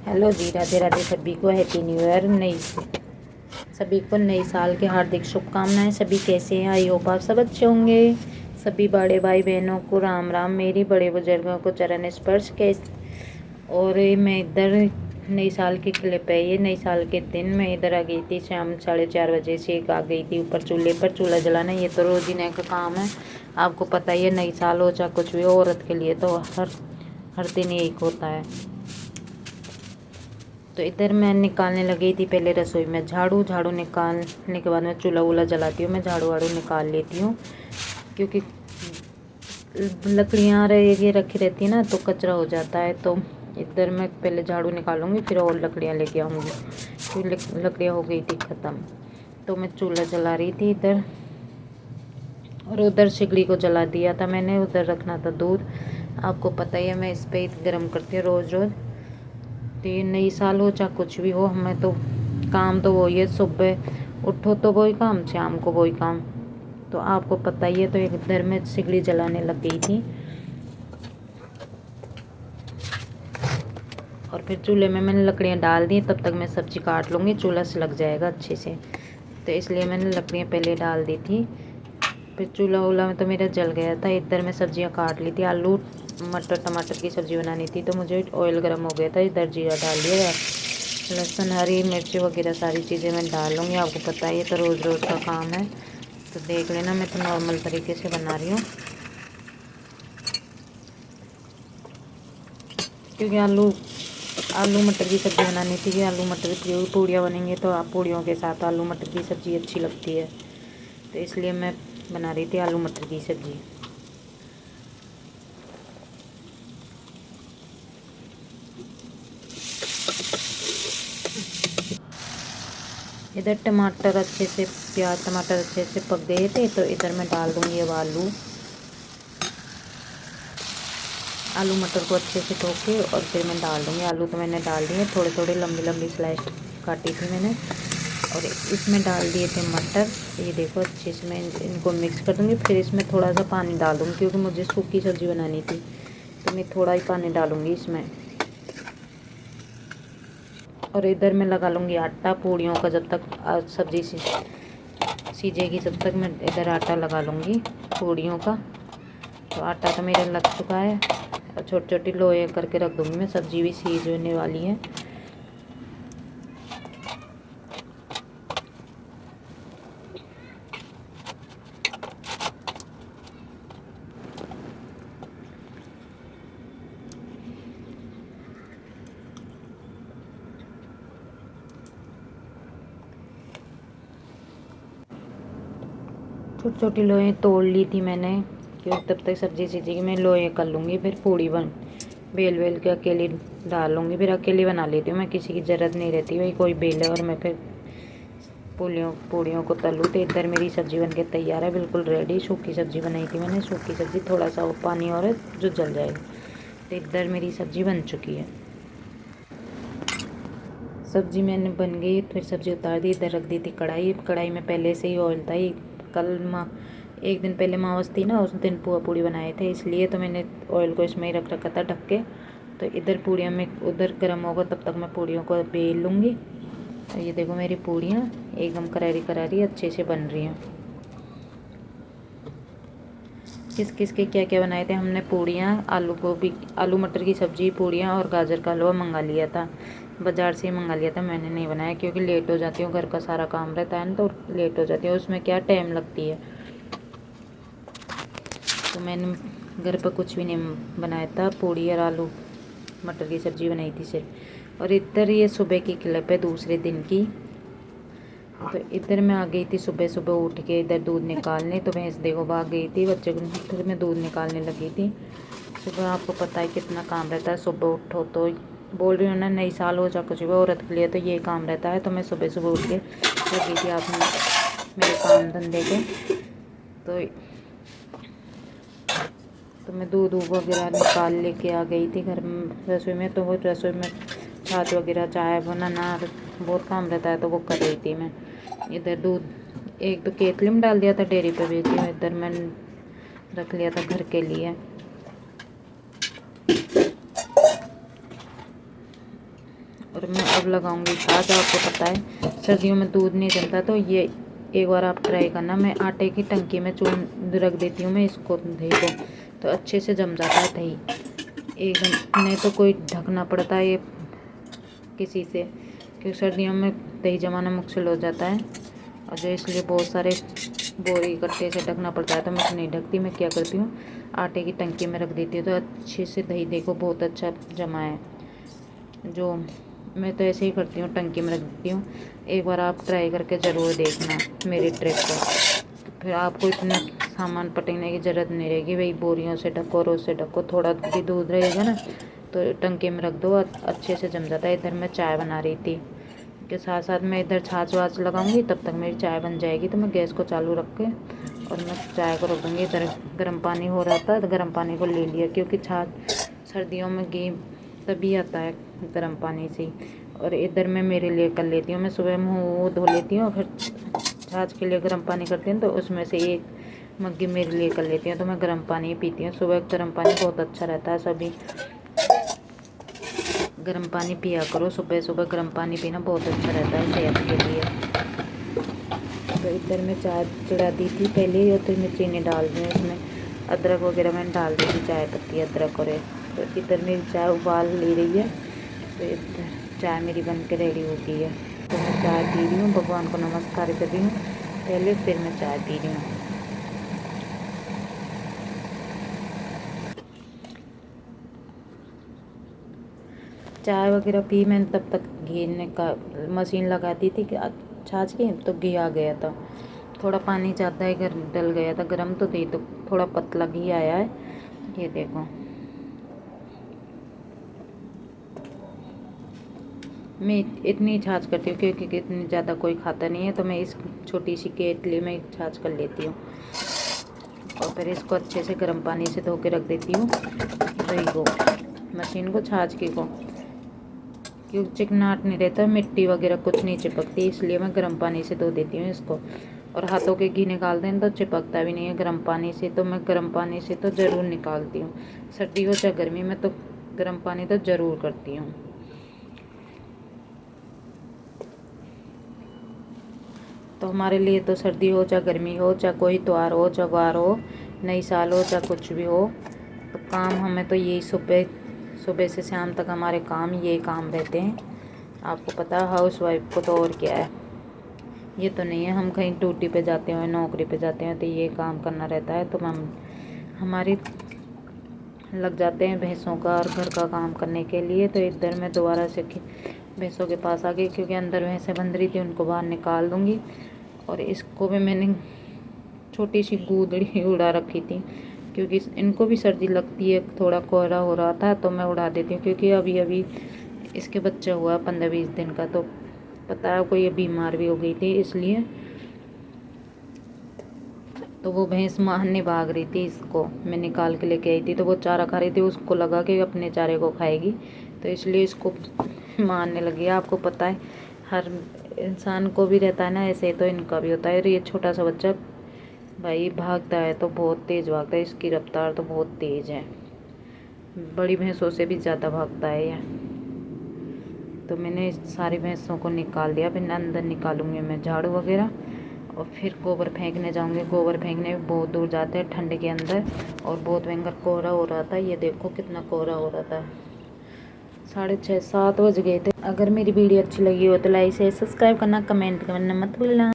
Hello जी, राधे राधे। सभी को happy new year. सभी को नए साल की हार्दिक शुभकामनाएं। सभी कैसे हैं? आई होप आप सब अच्छे होंगे। सभी बड़े भाई बहनों को राम राम। मेरी बड़े बुजुर्गों को चरण स्पर्श के। और मैं इधर नई साल की क्लिप है। ये नई साल के दिन मैं इधर आ गई थी शाम 4:30 बजे से। आ गई थी ऊपर चूल्हे पर चूल्हा जलाना। ये तो रोजीना का काम है, आपको पता ही है। नई साल हो चाहे कुछ भी हो, औरत के लिए तो हर दिन यही होता है। तो इधर मैं निकालने लगी थी पहले रसोई में झाड़ू निकालने के बाद मैं चूल्हा वूल्हा जलाती हूँ। मैं झाड़ू वाड़ू निकाल लेती हूँ, क्योंकि लकड़ियाँ ये रखी रहती है ना, तो कचरा हो जाता है। तो इधर मैं पहले झाड़ू निकालूंगी, फिर और लकड़ियाँ लेके आऊँगी। फिर लकड़ियाँ हो गई थी ख़त्म, तो मैं चूल्हा जला रही थी इधर। और उधर सिगड़ी को जला दिया था मैंने। उधर रखना था दूध, आपको पता ही है मैं इस पर गर्म करती हूँ रोज़ रोज़। तो ये नई साल हो चाहे कुछ भी हो, हमें तो काम तो वही है। सुबह उठो तो वही काम, शाम को वही काम, तो आपको पता ही है। तो एक इधर में सिगड़ी जलाने लग गई थी, और फिर चूल्हे में मैंने लकड़ियाँ डाल दी। तब तक मैं सब्ज़ी काट लूँगी, चूल्हा से लग जाएगा अच्छे से। तो इसलिए मैंने लकड़ियाँ पहले डाल दी थी। फिर चूल्हा वूल्हा में तो मेरा जल गया था। इधर मैं सब्जियाँ काट ली थी। आलू मटर टमाटर की सब्ज़ी बनानी थी, तो मुझे ऑयल गर्म हो गया था। इधर जीरा डाल दिया, लहसुन हरी मिर्ची वगैरह सारी चीज़ें मैं डाल लूँगी। आपको पता है ये तो रोज़ रोज़ का काम है, तो देख लेना। मैं तो नॉर्मल तरीके से बना रही हूँ, क्योंकि आलू मटर की सब्ज़ी बनानी थी। कि आलू मटर की पूड़ियाँ बनेंगी, तो आप पूड़ियों के साथ आलू मटर की सब्ज़ी अच्छी लगती है। तो इसलिए मैं बना रही थी आलू मटर की सब्ज़ी। इधर टमाटर अच्छे से, प्याज टमाटर अच्छे से पक गए थे, तो इधर मैं डाल दूँगी अब आलू मटर को अच्छे से धो के, और फिर मैं डाल दूँगी। आलू तो मैंने डाल दिए, थोड़े थोड़े लंबी लंबी स्लाइस काटी थी मैंने, और इसमें डाल दिए थे मटर। ये देखो अच्छे से मैं इनको मिक्स कर दूँगी। फिर इसमें थोड़ा सा पानी डाल दूँगी, क्योंकि मुझे सूखी सब्ज़ी बनानी थी, तो मैं थोड़ा ही पानी डालूँगी इसमें। और इधर मैं लगा लूँगी आटा पूड़ियों का। जब तक सब्ज़ी सीजेगी, जब तक मैं इधर आटा लगा लूँगी पूड़ियों का। तो आटा तो मेरा लग चुका है, और छोटी छोटी लोई करके रख दूँगी मैं। सब्ज़ी भी सीज होने वाली है। छोटी छोटी लोई तोड़ ली थी मैंने, क्योंकि तब तक सब्ज़ी सीजेगी। मैं लोई कर लूँगी, फिर पूड़ी बेल के अकेली डाल लूँगी। फिर अकेली बना लेती हूँ मैं, किसी की ज़रूरत नहीं रहती भाई कोई बेले और मैं फिर पूड़ियों को तलूँ। तो इधर मेरी सब्ज़ी बनके तैयार है, बिल्कुल रेडी। सूखी सब्ज़ी बनाई थी मैंने, सूखी सब्ज़ी, थोड़ा सा पानी और जो जल जाएगा। तो इधर मेरी सब्ज़ी बन चुकी है। सब्ज़ी मैंने बन गई, फिर सब्ज़ी उतार दी। इधर रख दी थी कढ़ाई में पहले से ही ऑयल था। एक दिन पहले मावस थी ना, उस दिन पुआ पूड़ी बनाए थे, इसलिए तो मैंने ऑयल को इसमें ही रख रखा था ढक के। तो इधर पूड़ियाँ में उधर गर्म होगा, तब तक मैं पूड़ियों को बेल लूँगी। तो ये देखो मेरी पूड़ियाँ एकदम करारी करारी अच्छे से बन रही हैं। किस किस के क्या क्या बनाए थे हमने। पूड़ियाँ, आलू गोभी, आलू मटर की सब्ज़ी, पूड़ियाँ और गाजर का हलवा मंगा लिया था, बाज़ार से ही मंगा लिया था। मैंने नहीं बनाया, क्योंकि लेट हो जाती हूँ, घर का सारा काम रहता है ना, तो लेट हो जाती है। उसमें क्या टाइम लगती है, तो मैंने घर पर कुछ भी नहीं बनाया था। पूड़ी और आलू मटर की सब्ज़ी बनाई थी सिर्फ। और इधर ये सुबह की क्लिप है, दूसरे दिन की। तो इधर मैं आ गई थी सुबह सुबह उठ के इधर दूध निकालने। तो भैंस देखो भाग गई थी, बच्चे को फिर मैं दूध निकालने लगी थी। सुबह आपको पता है कितना काम रहता है। सुबह उठो तो बोल रही हूँ ना, नई साल हो चाहे कुछ भी, औरत के लिए तो ये काम रहता है। तो मैं सुबह सुबह उठ के लगी थी आपने मेरे काम धंधे के। तो मैं दूध वगैरह निकाल लेके आ गई थी घर में रसोई में। तो वो रसोई में छाछ वगैरह चाय बनाना बहुत काम रहता है, तो वो कर रही थी मैं। इधर दूध एक तो केतली में डाल दिया था, डेयरी पे भेज दी। इधर मैंने रख लिया था घर के लिए। और मैं अब लगाऊंगी छाछ। आपको पता है सर्दियों में दूध नहीं जमता, तो ये एक बार आप ट्राई करना। मैं आटे की टंकी में चून रख देती हूँ मैं इसको, दही को, तो अच्छे से जम जाता है दही एकदम। नहीं तो कोई ढकना पड़ता है ये किसी से, क्योंकि सर्दियों में दही जमाना मुश्किल हो जाता है, और जो इसलिए बहुत सारे बोरी कट्टे से ढकना पड़ता है। तो मैं नहीं ढकती, मैं क्या करती हूँ आटे की टंकी में रख देती हूँ, तो अच्छे से दही देखो बहुत अच्छा जमा है। जो मैं तो ऐसे ही करती हूँ, टंकी में रख देती हूँ। एक बार आप ट्राई करके ज़रूर देखना मेरी ट्रिक को, फिर आपको इतना सामान पटकने की ज़रूरत नहीं रहेगी। भाई बोरियों से ढको, रोज से ढको, थोड़ा भी दूध रहेगा ना तो टंकी में रख दो, अच्छे से जम जाता है। इधर मैं चाय बना रही थी, के साथ साथ मैं इधर छाछ वाछ लगाऊंगी, तब तक मेरी चाय बन जाएगी। तो मैं गैस को चालू रख के और मैं चाय को रख दूँगी। इधर गर्म पानी हो रहा था, तो गर्म पानी को ले लिया, क्योंकि छाछ सर्दियों में घी तभी आता है गर्म पानी से। और इधर मैं मेरे लिए कर लेती हूँ, मैं सुबह मुँह धो लेती हूँ, फिर छाछ के लिए गर्म पानी करती हूँ, तो उसमें से एक मग्गी मेरे लिए कर लेती हूँ। तो मैं गर्म पानी ही पीती हूँ सुबह। गर्म पानी बहुत अच्छा रहता है, सभी गर्म पानी पिया करो। सुबह सुबह गर्म पानी पीना बहुत अच्छा रहता है सेहत के लिए। तो इधर मैं चाय चढ़ा दी थी पहले, और फिर मैं चीनी डाल दी, उसमें अदरक वगैरह मैंने डाल दी थी, चाय पत्ती अदरक। और तो इधर मेरी चाय उबाल ले रही है, तो इधर चाय मेरी बन के रेडी हो गई है। तो मैं चाय पी रही हूँ, भगवान को नमस्कार कर रही हूँ पहले, फिर मैं चाय पी रही हूँ। चाय वगैरह पी मैंने, तब तक घी ने का मशीन लगा दी थी कि छाछ की, तो घी आ गया था। थोड़ा पानी ज़्यादा ही डल गया था गर्म, तो दही तो थोड़ा पतला घी आया है। ये देखो, मैं इतनी छाछ करती हूँ क्योंकि इतनी ज़्यादा कोई खाता नहीं है, तो मैं इस छोटी सी केतली में छाछ कर लेती हूँ। और फिर इसको अच्छे से गर्म पानी से धो के रख देती हूँ दही को, मशीन को, छाछ की को, क्योंकि चिकनाहट नहीं रहता, मिट्टी वगैरह कुछ नहीं चिपकती, इसलिए मैं गर्म पानी से धो देती हूँ इसको। और हाथों के घी निकाल दें तो चिपकता भी नहीं है गर्म पानी से, तो मैं गर्म पानी से तो ज़रूर निकालती हूँ। सर्दी हो चाहे गर्मी में तो गर्म पानी तो ज़रूर करती हूँ। तो हमारे लिए तो सर्दी हो चाहे गर्मी हो, चाहे कोई त्योहार हो, त्योहार हो, नई साल हो, चाहे कुछ भी हो, तो काम हमें तो यही सुबह से शाम तक हमारे काम यही काम रहते हैं। आपको पता है हाउस वाइफ को तो और क्या है, ये तो नहीं है हम कहीं ड्यूटी पे जाते हैं, नौकरी पे जाते हैं, तो ये काम करना रहता है। तो हम हमारी लग जाते हैं भैंसों का और घर का काम करने के लिए। तो इधर मैं दोबारा से भैंसों के पास आ गई, क्योंकि अंदर भैंसें बंध रही थी, उनको बाहर निकाल दूँगी। और इसको भी मैंने छोटी सी गूदड़ी उड़ा रखी थी, क्योंकि इनको भी सर्दी लगती है, थोड़ा कोहरा हो रहा था, तो मैं उड़ा देती हूँ। क्योंकि अभी अभी इसके बच्चा हुआ 15-20 दिन का, तो पता है कोई बीमार भी हो गई थी, इसलिए तो वो भैंस मारने भाग रही थी, इसको मैं निकाल के लेके आई थी, तो वो चारा खा रही थी, उसको लगा कि अपने चारे को खाएगी, तो इसलिए इसको मारने लगी। आपको पता है हर इंसान को भी रहता है ना ऐसे, तो इनका भी होता है। और ये छोटा सा बच्चा भाई भागता है तो बहुत तेज़ भागता है, इसकी रफ्तार तो बहुत तेज़ है, बड़ी भैंसों से भी ज़्यादा भागता है ये। तो मैंने सारी भैंसों को निकाल दिया, फिर अंदर निकालूंगी मैं झाड़ू वगैरह, और फिर गोबर फेंकने जाऊंगी। गोबर फेंकने बहुत दूर जाते हैं ठंड के अंदर, और बहुत भयंकर कोहरा हो रहा था, ये देखो कितना कोहरा हो रहा था। 6:30-7 बज गए थे। अगर मेरी वीडियो अच्छी लगी हो तो लाइक शेयर सब्सक्राइब करना, कमेंट करना मत भूलना।